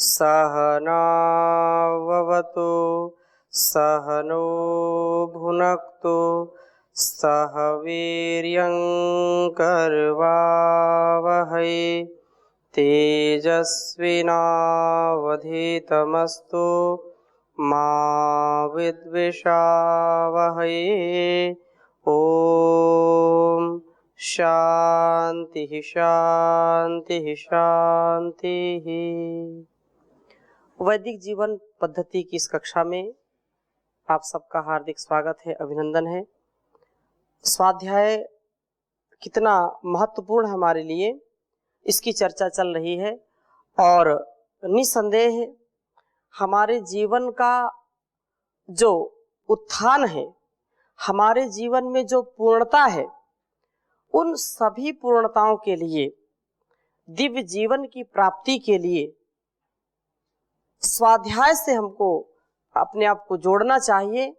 सहनाववतु सहनो भुनक्तु सह वीर्यं करवावहै तेजस्विनावधीतमस्तु मा विद्विषावहै। ओम शांति शांति शांति। वैदिक जीवन पद्धति की इस कक्षा में आप सबका हार्दिक स्वागत है, अभिनंदन है। स्वाध्याय कितना महत्वपूर्ण है हमारे लिए, इसकी चर्चा चल रही है और निसंदेह हमारे जीवन का जो उत्थान है, हमारे जीवन में जो पूर्णता है, उन सभी पूर्णताओं के लिए, दिव्य जीवन की प्राप्ति के लिए स्वाध्याय से हमको अपने आप को जोड़ना चाहिए।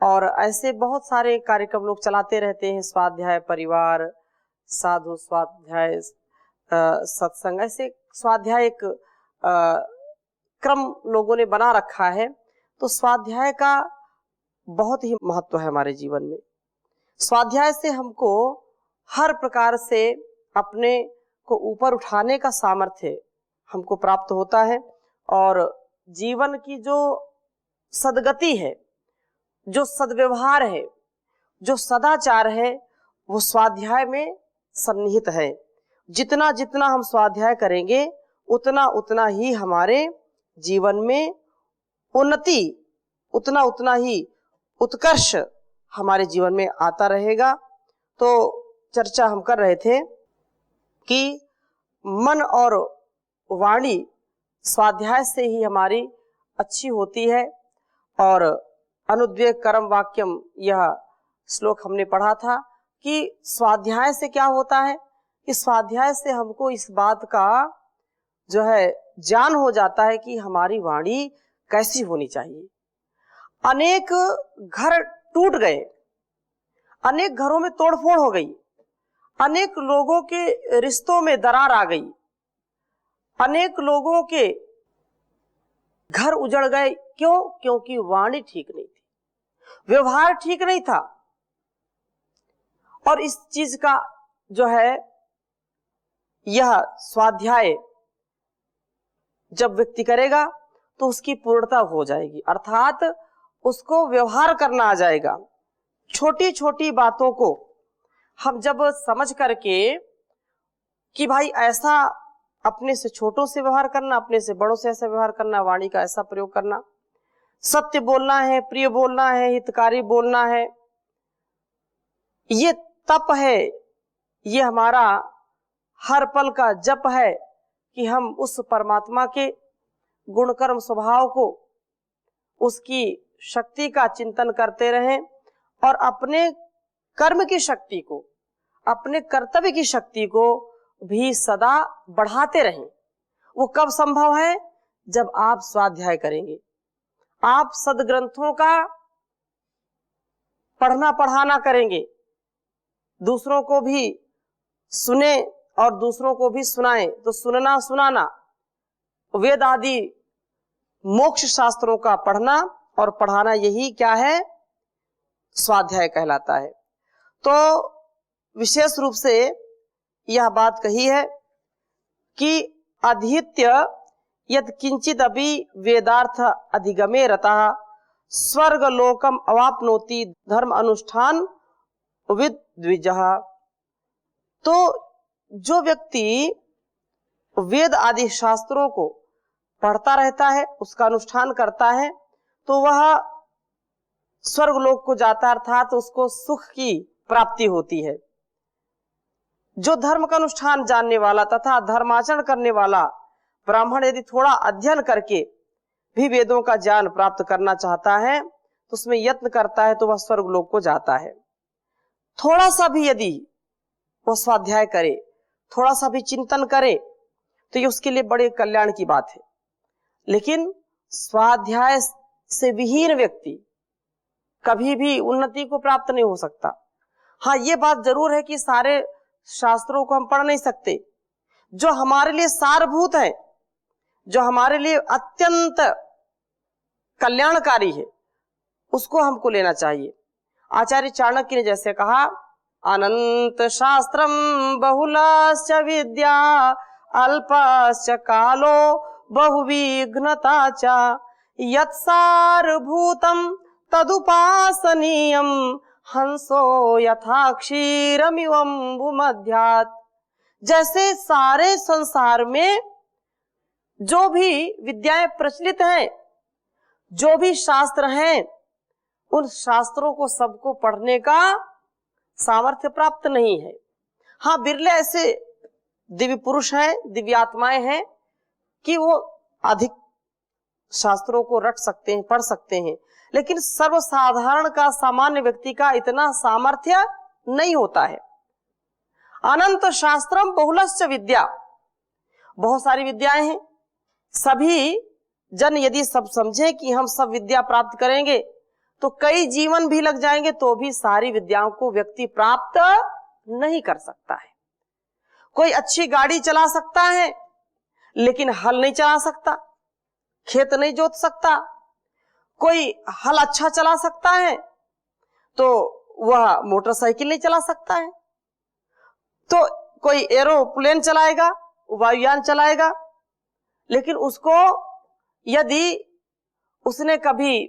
और ऐसे बहुत सारे कार्यक्रम लोग चलाते रहते हैं, स्वाध्याय परिवार, साधु स्वाध्याय, सत्संग, ऐसे स्वाध्याय एक क्रम लोगों ने बना रखा है। तो स्वाध्याय का बहुत ही महत्व है हमारे जीवन में। स्वाध्याय से हमको हर प्रकार से अपने को ऊपर उठाने का सामर्थ्य हमको प्राप्त होता है और जीवन की जो सद्गति है, जो सद्व्यवहार है, जो सदाचार है, वो स्वाध्याय में सन्निहित है। जितना जितना हम स्वाध्याय करेंगे उतना उतना ही हमारे जीवन में उन्नति, उतना उतना ही उत्कर्ष हमारे जीवन में आता रहेगा। तो चर्चा हम कर रहे थे कि मन और वाणी स्वाध्याय से ही हमारी अच्छी होती है। और अनुद्वेग कर्म वाक्यम, यह श्लोक हमने पढ़ा था कि स्वाध्याय से क्या होता है कि स्वाध्याय से हमको इस बात का जो है ज्ञान हो जाता है कि हमारी वाणी कैसी होनी चाहिए। अनेक घर टूट गए, अनेक घरों में तोड़फोड़ हो गई, अनेक लोगों के रिश्तों में दरार आ गई, अनेक लोगों के घर उजड़ गए। क्यों? क्योंकि वाणी ठीक नहीं थी, व्यवहार ठीक नहीं था। और इस चीज का जो है यह स्वाध्याय जब व्यक्ति करेगा तो उसकी पूर्णता हो जाएगी, अर्थात उसको व्यवहार करना आ जाएगा। छोटी छोटी बातों को हम जब समझ करके कि भाई ऐसा अपने से छोटों से व्यवहार करना, अपने से बड़ों से ऐसा व्यवहार करना, वाणी का ऐसा प्रयोग करना, सत्य बोलना है, प्रिय बोलना है, हितकारी बोलना है, ये तप है, ये हमारा हर पल का जप है कि हम उस परमात्मा के गुण कर्म स्वभाव को, उसकी शक्ति का चिंतन करते रहें और अपने कर्म की शक्ति को, अपने कर्तव्य की शक्ति को भी सदा बढ़ाते रहें। वो कब संभव है? जब आप स्वाध्याय करेंगे, आप सदग्रंथों का पढ़ना पढ़ाना करेंगे, दूसरों को भी सुने और दूसरों को भी सुनाएं। तो सुनना सुनाना, वेद आदि मोक्ष शास्त्रों का पढ़ना और पढ़ाना, यही क्या है? स्वाध्याय कहलाता है। तो विशेष रूप से यह बात कही है कि अधीत्य यत् किंचित अभी वेदार्थ अधिगमे रतः स्वर्ग लोकम अवाप्नोति धर्म अनुष्ठान विद द्विजः। तो जो व्यक्ति वेद आदि शास्त्रों को पढ़ता रहता है, उसका अनुष्ठान करता है, तो वह स्वर्ग लोक को जाता, अर्थात उसको सुख की प्राप्ति होती है। जो धर्म का अनुष्ठान जानने वाला तथा धर्माचरण करने वाला ब्राह्मण यदि थोड़ा अध्ययन करके भी वेदों का ज्ञान प्राप्त करना चाहता है तो उसमें यत्न करता है तो वह स्वर्ग लोक को जाता है। थोड़ा सा भी यदि वह स्वाध्याय करे, थोड़ा सा भी चिंतन करे तो ये उसके लिए बड़े कल्याण की बात है। लेकिन स्वाध्याय से विहीन व्यक्ति कभी भी उन्नति को प्राप्त नहीं हो सकता। हाँ, ये बात जरूर है कि सारे शास्त्रों को हम पढ़ नहीं सकते, जो हमारे लिए सारभूत है, जो हमारे लिए अत्यंत कल्याणकारी है, उसको हमको लेना चाहिए। आचार्य चाणक्य ने जैसे कहा, अनंत शास्त्रम बहुलाश्च विद्या अल्पश्च कालो बहुविघ्नता च यत्सारभूतम तदुपासनीयम हंसो यथा क्षीरमिवं भूमध्यात्। जैसे सारे संसार में जो भी विद्याएं प्रचलित हैं, जो भी शास्त्र हैं, उन शास्त्रों को सबको पढ़ने का सामर्थ्य प्राप्त नहीं है। हाँ, बिरले ऐसे दिव्य पुरुष हैं, दिव्य आत्माएं हैं कि वो अधिक शास्त्रों को रट सकते हैं, पढ़ सकते हैं, लेकिन सर्वसाधारण का, सामान्य व्यक्ति का इतना सामर्थ्य नहीं होता है। अनंत शास्त्रम बहुलश्च विद्या, बहुत सारी विद्याएं हैं। सभी जन यदि सब समझे कि हम सब विद्या प्राप्त करेंगे तो कई जीवन भी लग जाएंगे, तो भी सारी विद्याओं को व्यक्ति प्राप्त नहीं कर सकता है। कोई अच्छी गाड़ी चला सकता है लेकिन हल नहीं चला सकता, खेत नहीं जोत सकता। कोई हल अच्छा चला सकता है तो वह मोटरसाइकिल नहीं चला सकता है। तो कोई एरोप्लेन चलाएगा, वायुयान चलाएगा, लेकिन उसको यदि उसने कभी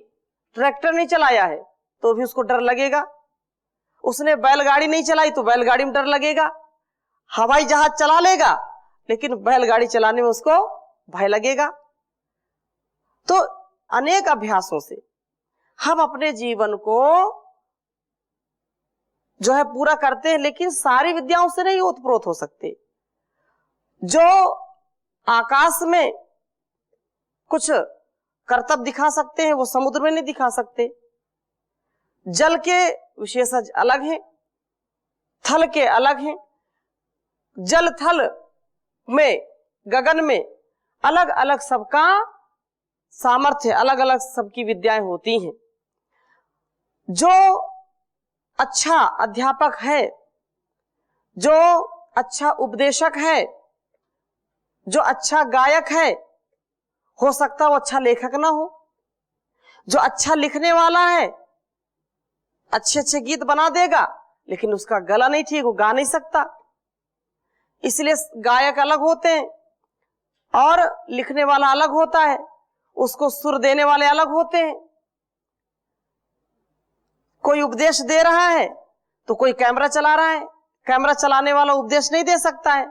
ट्रैक्टर नहीं चलाया है तो भी उसको डर लगेगा। उसने बैलगाड़ी नहीं चलाई तो बैलगाड़ी में डर लगेगा। हवाई जहाज चला लेगा लेकिन बैलगाड़ी चलाने में उसको भय लगेगा। तो अनेक अभ्यासों से हम अपने जीवन को जो है पूरा करते हैं, लेकिन सारी विद्याओं से नहीं ओतप्रोत हो सकते। जो आकाश में कुछ करतब दिखा सकते हैं वो समुद्र में नहीं दिखा सकते। जल के विशेषज्ञ अलग हैं, थल के अलग हैं। जल थल में, गगन में अलग अलग सबका सामर्थ्य, अलग अलग सबकी विद्याएं होती हैं। जो अच्छा अध्यापक है, जो अच्छा उपदेशक है, जो अच्छा गायक है, हो सकता है वो अच्छा लेखक ना हो। जो अच्छा लिखने वाला है, अच्छे अच्छे गीत बना देगा, लेकिन उसका गला नहीं ठीक, वो गा नहीं सकता। इसलिए गायक अलग होते हैं और लिखने वाला अलग होता है, उसको सुर देने वाले अलग होते हैं। कोई उपदेश दे रहा है तो कोई कैमरा चला रहा है, कैमरा चलाने वाला उपदेश नहीं दे सकता है।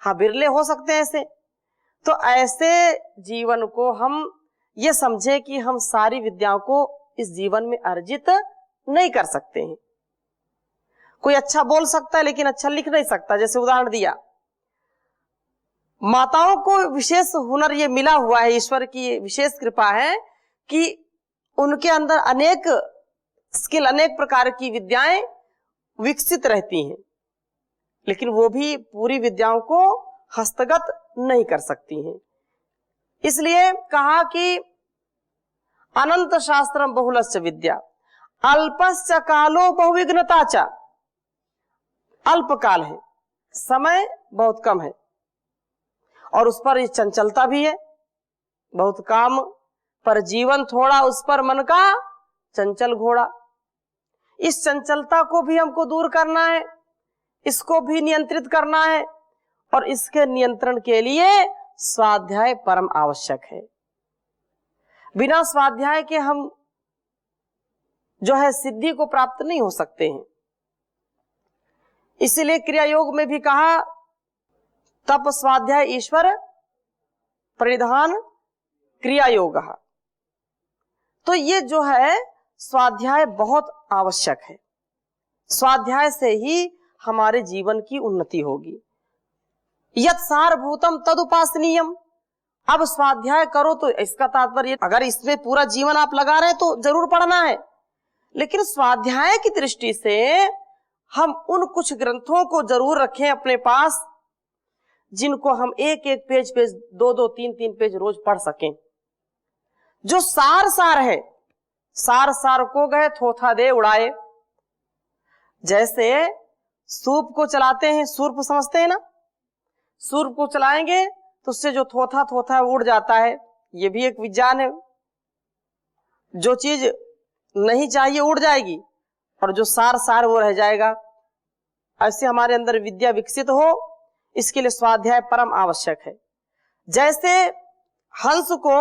हाँ, बिरले हो सकते हैं ऐसे। तो ऐसे जीवन को हम ये समझे कि हम सारी विद्याओं को इस जीवन में अर्जित नहीं कर सकते हैं। कोई अच्छा बोल सकता है लेकिन अच्छा लिख नहीं सकता। जैसे उदाहरण दिया, माताओं को विशेष हुनर ये मिला हुआ है, ईश्वर की विशेष कृपा है कि उनके अंदर अनेक स्किल, अनेक प्रकार की विद्याएं विकसित रहती हैं, लेकिन वो भी पूरी विद्याओं को हस्तगत नहीं कर सकती हैं। इसलिए कहा कि अनंत शास्त्रम बहुलश्च विद्या अल्पश्च कालो बहुविघ्नता च। अल्प काल है, समय बहुत कम है, और उस पर चंचलता भी है, बहुत काम पर जीवन थोड़ा, उस पर मन का चंचल घोड़ा। इस चंचलता को भी हमको दूर करना है, इसको भी नियंत्रित करना है, और इसके नियंत्रण के लिए स्वाध्याय परम आवश्यक है। बिना स्वाध्याय के हम जो है सिद्धि को प्राप्त नहीं हो सकते हैं। इसीलिए क्रिया योग में भी कहा, तप स्वाध्याय ईश्वर परिधान क्रिया योग। तो ये जो है स्वाध्याय बहुत आवश्यक है। स्वाध्याय से ही हमारे जीवन की उन्नति होगी। यत् सारभूतम तदुपासनीयम। अब स्वाध्याय करो तो इसका तात्पर्य, अगर इसमें पूरा जीवन आप लगा रहे हैं तो जरूर पढ़ना है, लेकिन स्वाध्याय की दृष्टि से हम उन कुछ ग्रंथों को जरूर रखें अपने पास जिनको हम एक एक पेज दो दो तीन तीन पेज रोज पढ़ सकें। जो सार है, सार को गए थोथा दे उड़ाए। जैसे सूप को चलाते हैं, सूर्प समझते हैं ना, सूर्प को चलाएंगे तो उससे जो थोथा थोथा है उड़ जाता है, ये भी एक विज्ञान है। जो चीज नहीं चाहिए उड़ जाएगी और जो सार सार वो रह जाएगा। ऐसे हमारे अंदर विद्या विकसित हो, इसके लिए स्वाध्याय परम आवश्यक है। जैसे हंस को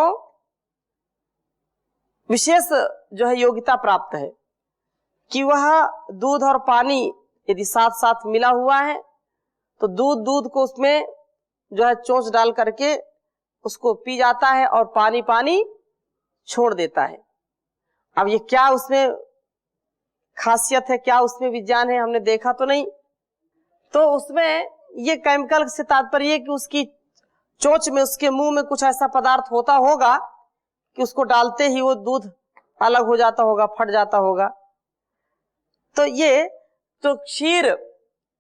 विशेष जो है योग्यता प्राप्त है कि वह दूध और पानी यदि साथ साथ मिला हुआ है तो दूध को उसमें जो है चोंच डाल करके उसको पी जाता है और पानी पानी छोड़ देता है। अब ये क्या उसमें खासियत है, क्या उसमें विज्ञान है, हमने देखा तो नहीं। तो उसमें ये केमिकल से तात्पर्य कि उसकी चोंच में, उसके मुंह में कुछ ऐसा पदार्थ होता होगा कि उसको डालते ही वो दूध अलग हो जाता होगा, फट जाता होगा। तो ये तो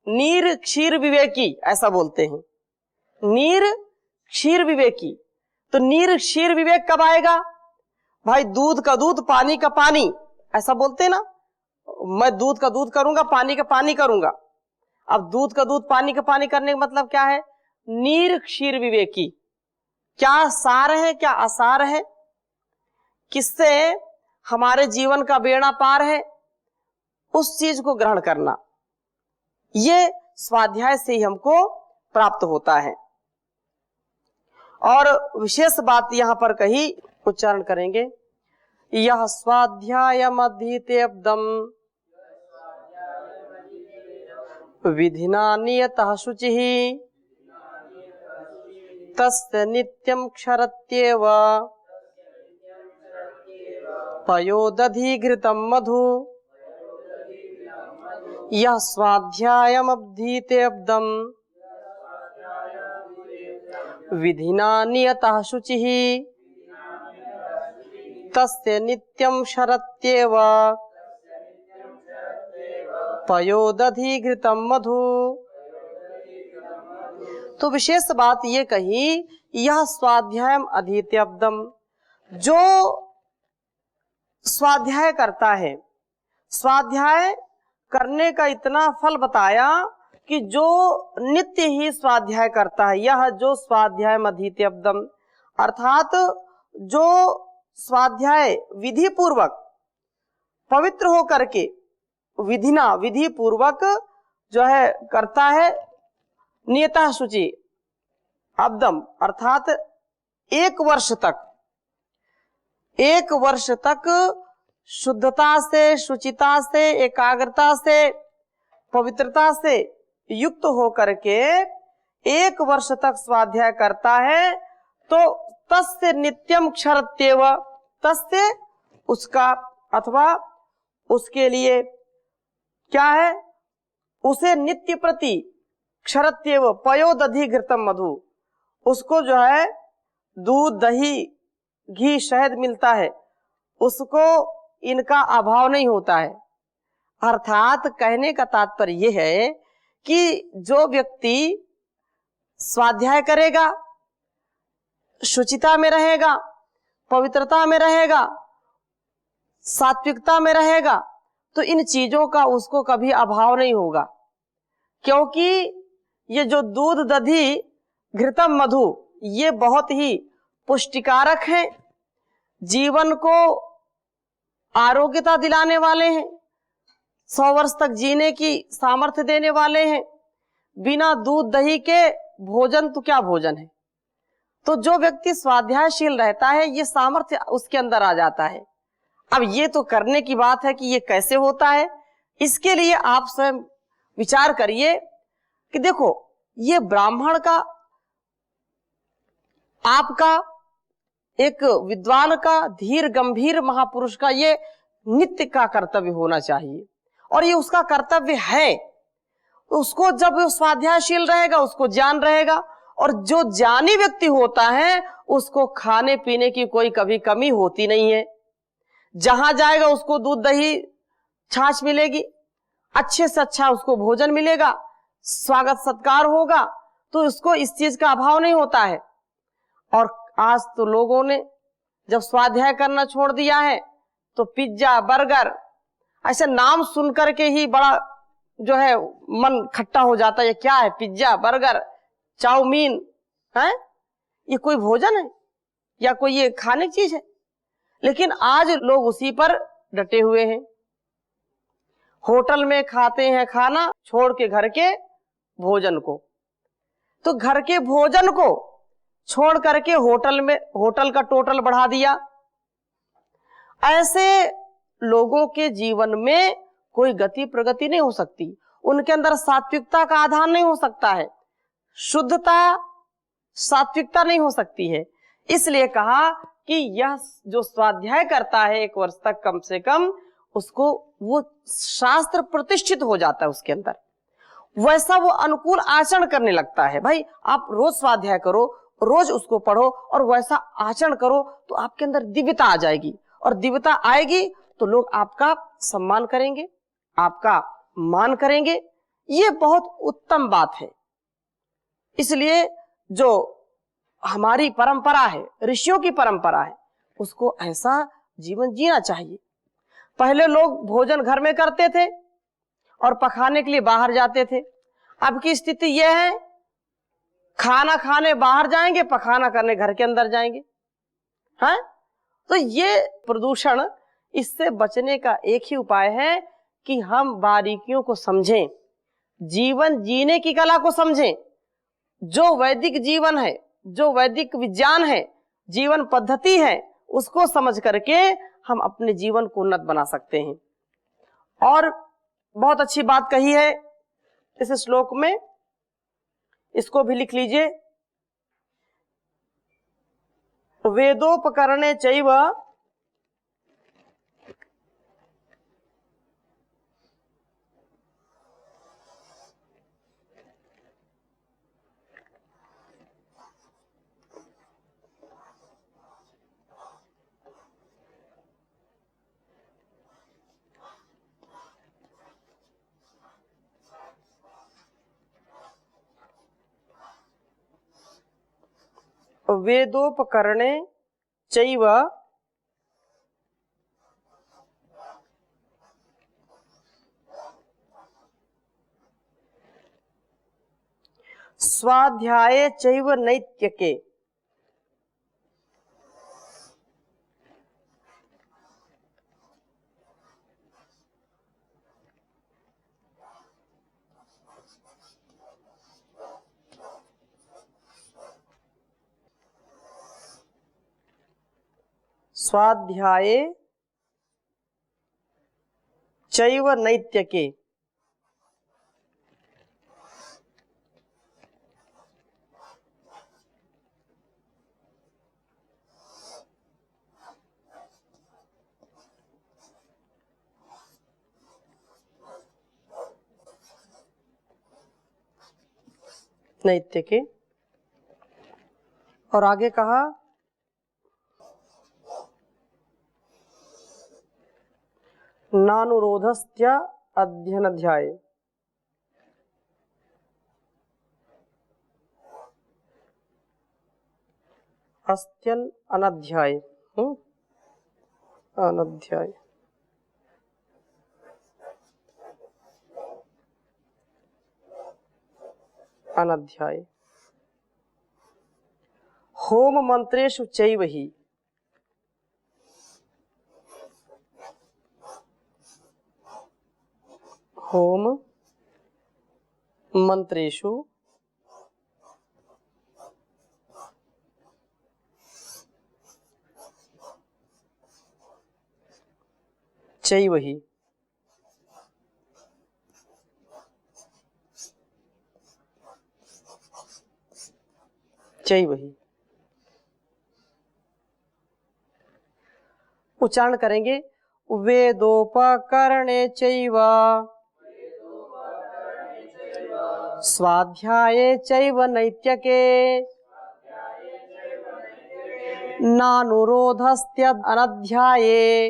नीर क्षीर विवेकी ऐसा बोलते हैं, नीर क्षीर विवेकी। तो नीर क्षीर विवेक कब आएगा भाई? दूध का दूध, पानी का पानी, ऐसा बोलते हैं ना। मैं दूध का दूध करूंगा, पानी का पानी करूंगा। अब दूध का दूध, पानी का पानी करने का मतलब क्या है? नीर क्षीर विवेकी। क्या सार है, क्या आसार है, किससे हमारे जीवन का बेड़ा पार है, उस चीज को ग्रहण करना, ये स्वाध्याय से ही हमको प्राप्त होता है। और विशेष बात यहां पर कही, उच्चारण करेंगे, यह स्वाध्यायम अधीतेब्दम विधिना नियतः शुचिः तस्य नित्यं क्षरत्येव पयोदधिघृतं मधु। यह स्वाध्यायम अधीतेब्दम विधिना नियतः शुचिः तस्य नित्यं क्षरत्येव पयोदधिघृतं मधु। तो विशेष बात ये कही, यह स्वाध्याय अधीतेब्दम, जो स्वाध्याय करता है, स्वाध्याय करने का इतना फल बताया कि जो नित्य ही स्वाध्याय करता है, यह जो स्वाध्याय अधीतेब्दम, अर्थात जो स्वाध्याय विधि पूर्वक पवित्र हो करके, विधिना विधि पूर्वक जो है करता है, नियतः शुचि अब्दम, अर्थात 1 वर्ष तक शुद्धता से, शुचिता से, एकाग्रता से, पवित्रता से युक्त हो करके 1 वर्ष तक स्वाध्याय करता है, तो तस्य नित्यम क्षरत्येव, तस्य उसका अथवा उसके लिए क्या है, उसे नित्य प्रति क्षरत्येव पयोदधिघृतं मधु, उसको जो है दूध, दही, घी, शहद मिलता है, उसको इनका अभाव नहीं होता है। अर्थात कहने का तात्पर्य यह है कि जो व्यक्ति स्वाध्याय करेगा, शुचिता में रहेगा, पवित्रता में रहेगा, सात्विकता में रहेगा, तो इन चीजों का उसको कभी अभाव नहीं होगा। क्योंकि ये जो दूध, दधी, घृतम, मधु, ये बहुत ही पुष्टिकारक हैं, जीवन को आरोग्यता दिलाने वाले हैं, 100 वर्ष तक जीने की सामर्थ्य देने वाले हैं। बिना दूध दही के भोजन तो क्या भोजन है। तो जो व्यक्ति स्वाध्यायशील रहता है, ये सामर्थ्य उसके अंदर आ जाता है। अब ये तो करने की बात है कि ये कैसे होता है, इसके लिए आप स्वयं विचार करिए कि देखो, ये ब्राह्मण का, आपका, एक विद्वान का, धीर गंभीर महापुरुष का ये नित्य का कर्तव्य होना चाहिए, और ये उसका कर्तव्य है। उसको जब स्वाध्यायशील रहेगा, उसको ज्ञान रहेगा, और जो ज्ञानी व्यक्ति होता है उसको खाने पीने की कोई कभी कमी होती नहीं है। जहां जाएगा उसको दूध, दही, छाछ मिलेगी, अच्छे से अच्छा उसको भोजन मिलेगा, स्वागत सत्कार होगा, तो उसको इस चीज का अभाव नहीं होता है। और आज तो लोगों ने जब स्वाध्याय करना छोड़ दिया है तो पिज्जा, बर्गर, ऐसे नाम सुन करके ही बड़ा जो है मन खट्टा हो जाता है। ये क्या है, पिज्जा, बर्गर, चाउमीन है, ये कोई भोजन है या कोई ये खाने की चीज है? लेकिन आज लोग उसी पर डटे हुए हैं। होटल में खाते हैं खाना, छोड़ के घर के भोजन को। तो घर के भोजन को छोड़ करके होटल का टोटल बढ़ा दिया। ऐसे लोगों के जीवन में कोई गति प्रगति नहीं हो सकती, उनके अंदर सात्विकता का आधार नहीं हो सकता है, शुद्धता सात्विकता नहीं हो सकती है। इसलिए कहा कि यह जो स्वाध्याय करता है 1 वर्ष तक कम से कम, उसको वो शास्त्र प्रतिष्ठित हो जाता है उसके अंदर, वैसा वो अनुकूल आचरण करने लगता है। भाई आप रोज स्वाध्याय करो, रोज उसको पढ़ो और वैसा आचरण करो तो आपके अंदर दिव्यता आ जाएगी, और दिव्यता आएगी तो लोग आपका सम्मान करेंगे, आपका मान करेंगे। ये बहुत उत्तम बात है। इसलिए जो हमारी परंपरा है, ऋषियों की परंपरा है, उसको ऐसा जीवन जीना चाहिए। पहले लोग भोजन घर में करते थे और पकाने के लिए बाहर जाते थे। अब की स्थिति यह है, खाना खाने बाहर जाएंगे, पकाना करने घर के अंदर जाएंगे। हैं? तो ये प्रदूषण, इससे बचने का एक ही उपाय है कि हम बारीकियों को समझें, जीवन जीने की कला को समझें। जो वैदिक जीवन है, जो वैदिक विज्ञान है, जीवन पद्धति है, उसको समझ करके हम अपने जीवन को उन्नत बना सकते हैं। और बहुत अच्छी बात कही है इस श्लोक में, इसको भी लिख लीजिए। वेदोपकरणे चैव वेदोपकरणे चैव स्वाध्याये चैव नैत्यके। स्वाध्याये चैव नैत्यके। नैत्यके। और आगे कहा नानुरोधस्य अध्ययनाध्याये। अस्त्यन अनध्याय। अनध्याय। अनध्याय। होम मंत्रेषु चैव हि। होम मंत्रेषु चैव हि। चैव हि। उच्चारण करेंगे, वेदोपकरणे चैव स्वाध्याये चैव नैत्यके नानुरोधस्त्य अनध्याये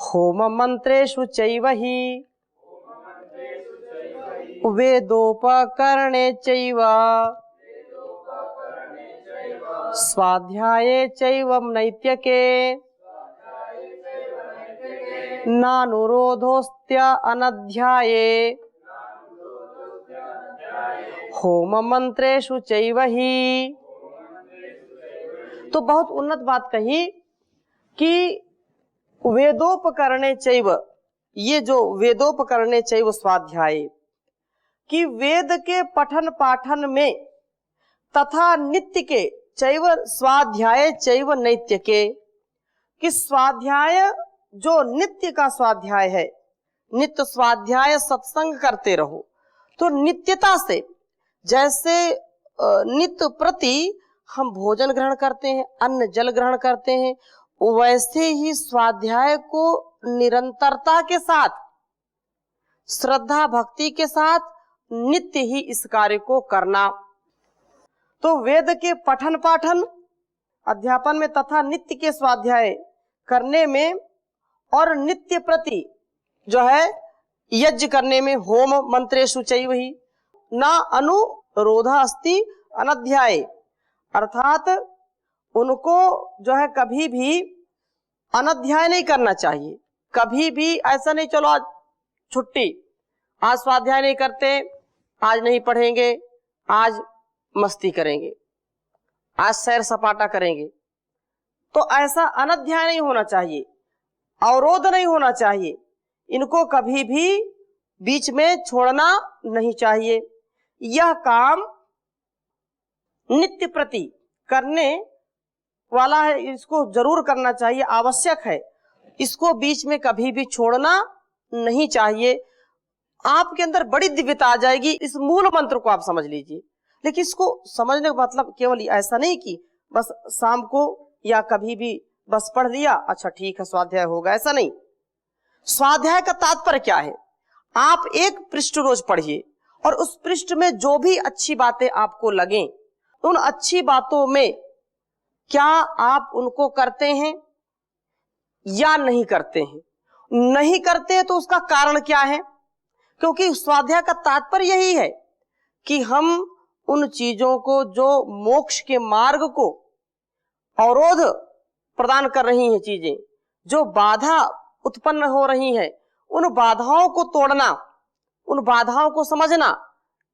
होम मंत्रेषु चैव हि वेदोपकरणे चैव स्वाध्याये चैव नैत्यके नानुरोधोस्त्य अनध्याये होम मंत्रेषु चैवहि। तो बहुत उन्नत बात कही कि वेदोपकरणे चैव, ये जो वेदोपकरणे चैव स्वाध्याय, कि वेद के पठन पाठन में तथा नित्य के चैव स्वाध्याय चैव नैत्य के, कि स्वाध्याय जो नित्य का स्वाध्याय है, नित्य स्वाध्याय सत्संग करते रहो, तो नित्यता से जैसे नित्य प्रति हम भोजन ग्रहण करते हैं, अन्न जल ग्रहण करते हैं, वैसे ही स्वाध्याय को निरंतरता के साथ, श्रद्धा भक्ति के साथ नित्य ही इस कार्य को करना। तो वेद के पठन पाठन अध्यापन में तथा नित्य के स्वाध्याय करने में और नित्य प्रति जो है यज्ञ करने में, होम मंत्रेषु चैवहि न अनुरोधा अस्ति अनध्याय, अर्थात उनको जो है कभी भी अनध्याय नहीं करना चाहिए। कभी भी ऐसा नहीं चलो आज छुट्टी, आज स्वाध्याय नहीं करते, आज नहीं पढ़ेंगे, आज मस्ती करेंगे, आज सैर सपाटा करेंगे, तो ऐसा अनध्याय नहीं होना चाहिए, अवरोध नहीं होना चाहिए। इनको कभी भी बीच में छोड़ना नहीं चाहिए। यह काम नित्य प्रति करने वाला है, इसको जरूर करना चाहिए, आवश्यक है। इसको बीच में कभी भी छोड़ना नहीं चाहिए। आपके अंदर बड़ी दिव्यता आ जाएगी। इस मूल मंत्र को आप समझ लीजिए। लेकिन इसको समझने का मतलब केवल ऐसा नहीं कि बस शाम को या कभी भी बस पढ़ लिया, अच्छा ठीक है स्वाध्याय होगा, ऐसा नहीं। स्वाध्याय का तात्पर्य क्या है? आप एक पृष्ठ रोज पढ़िए और उस पृष्ठ में जो भी अच्छी बातें आपको लगें, उन अच्छी बातों में क्या आप उनको करते हैं या नहीं करते हैं? नहीं करते हैं तो उसका कारण क्या है? क्योंकि स्वाध्याय का तात्पर्य यही है कि हम उन चीजों को जो मोक्ष के मार्ग को अवरोध प्रदान कर रही हैं, चीजें जो बाधा उत्पन्न हो रही है, उन बाधाओं को तोड़ना, उन बाधाओं को समझना,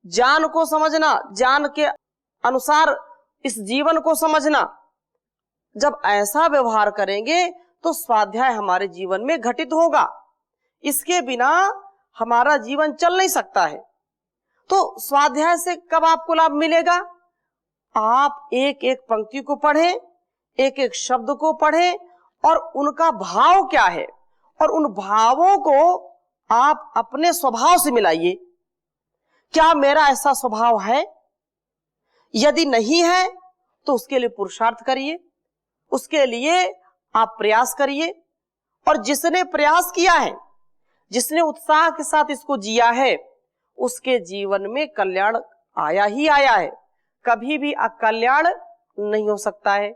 ज्ञान को समझना, ज्ञान के अनुसार इस जीवन को समझना। जब ऐसा व्यवहार करेंगे तो स्वाध्याय हमारे जीवन में घटित होगा। इसके बिना हमारा जीवन चल नहीं सकता है। तो स्वाध्याय से कब आपको लाभ मिलेगा? आप एक एक पंक्ति को पढ़ें, एक एक शब्द को पढ़ें और उनका भाव क्या है, और उन भावों को आप अपने स्वभाव से मिलाइए। क्या मेरा ऐसा स्वभाव है? यदि नहीं है तो उसके लिए पुरुषार्थ करिए, उसके लिए आप प्रयास करिए। और जिसने प्रयास किया है, जिसने उत्साह के साथ इसको जिया है, उसके जीवन में कल्याण आया ही आया है, कभी भी अकल्याण नहीं हो सकता है।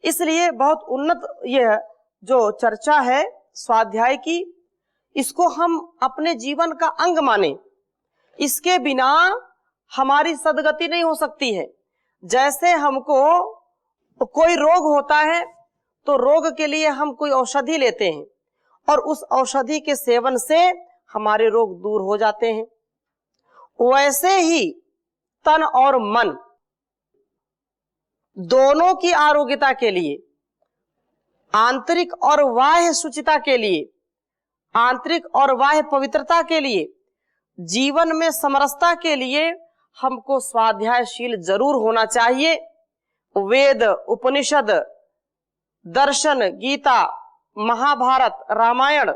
इसलिए बहुत उन्नत यह जो चर्चा है स्वाध्याय की, इसको हम अपने जीवन का अंग माने। इसके बिना हमारी सदगति नहीं हो सकती है। जैसे हमको कोई रोग होता है तो रोग के लिए हम कोई औषधि लेते हैं और उस औषधि के सेवन से हमारे रोग दूर हो जाते हैं, वैसे ही तन और मन दोनों की आरोग्यता के लिए, आंतरिक और बाह्य शुचिता के लिए, आंतरिक और बाह्य पवित्रता के लिए, जीवन में समरसता के लिए हमको स्वाध्यायशील जरूर होना चाहिए। वेद, उपनिषद, दर्शन, गीता, महाभारत, रामायण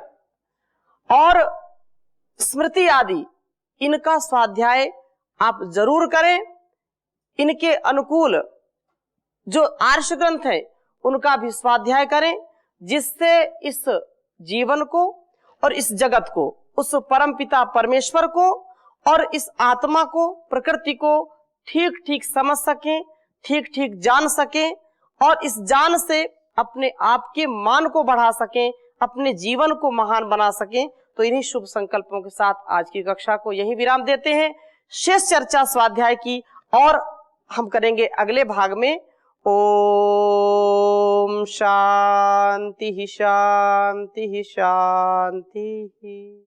और स्मृति आदि, इनका स्वाध्याय आप जरूर करें। इनके अनुकूल जो आर्ष ग्रंथ है उनका भी स्वाध्याय करें, जिससे इस जीवन को और इस जगत को, उस परमपिता परमेश्वर को और इस आत्मा को, प्रकृति को ठीक ठीक समझ सकें, ठीक ठीक जान सकें और इस जान से अपने आप के मान को बढ़ा सकें, अपने जीवन को महान बना सकें। तो इन्हीं शुभ संकल्पों के साथ आज की कक्षा को यहीं विराम देते हैं। शेष चर्चा स्वाध्याय की और हम करेंगे अगले भाग में। ओम शांति शांति शांति।